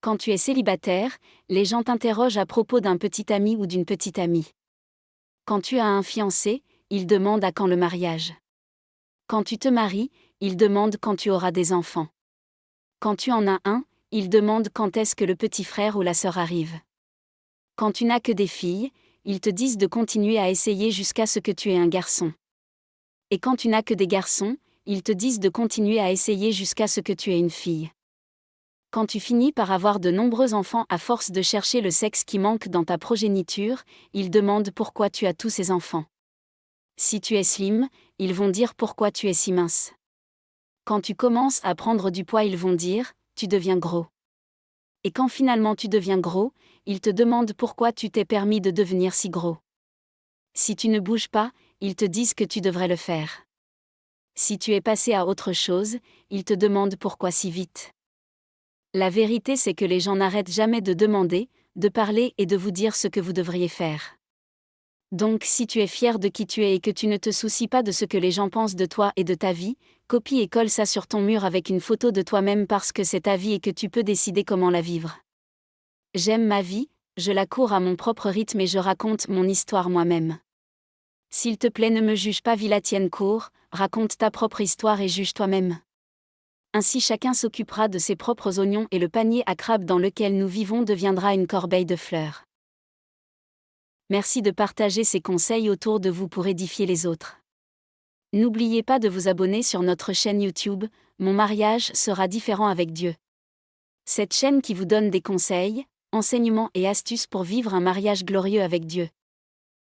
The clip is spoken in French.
Quand tu es célibataire, les gens t'interrogent à propos d'un petit ami ou d'une petite amie. Quand tu as un fiancé, ils demandent à quand le mariage. Quand tu te maries, ils demandent quand tu auras des enfants. Quand tu en as un, ils demandent quand est-ce que le petit frère ou la sœur arrive. Quand tu n'as que des filles, ils te disent de continuer à essayer jusqu'à ce que tu aies un garçon. Et quand tu n'as que des garçons, ils te disent de continuer à essayer jusqu'à ce que tu aies une fille. Quand tu finis par avoir de nombreux enfants à force de chercher le sexe qui manque dans ta progéniture, ils demandent pourquoi tu as tous ces enfants. Si tu es slim, ils vont dire pourquoi tu es si mince. Quand tu commences à prendre du poids, ils vont dire, tu deviens gros. Et quand finalement tu deviens gros, ils te demandent pourquoi tu t'es permis de devenir si gros. Si tu ne bouges pas, ils te disent que tu devrais le faire. Si tu es passé à autre chose, ils te demandent pourquoi si vite. La vérité, c'est que les gens n'arrêtent jamais de demander, de parler et de vous dire ce que vous devriez faire. Donc si tu es fier de qui tu es et que tu ne te soucies pas de ce que les gens pensent de toi et de ta vie, copie et colle ça sur ton mur avec une photo de toi-même parce que c'est ta vie et que tu peux décider comment la vivre. J'aime ma vie, je la cours à mon propre rythme et je raconte mon histoire moi-même. S'il te plaît, ne me juge pas, vis la tienne court, raconte ta propre histoire et juge toi-même. Ainsi chacun s'occupera de ses propres oignons et le panier à crabes dans lequel nous vivons deviendra une corbeille de fleurs. Merci de partager ces conseils autour de vous pour édifier les autres. N'oubliez pas de vous abonner sur notre chaîne YouTube, Mon mariage sera différent avec Dieu. Cette chaîne qui vous donne des conseils, enseignements et astuces pour vivre un mariage glorieux avec Dieu.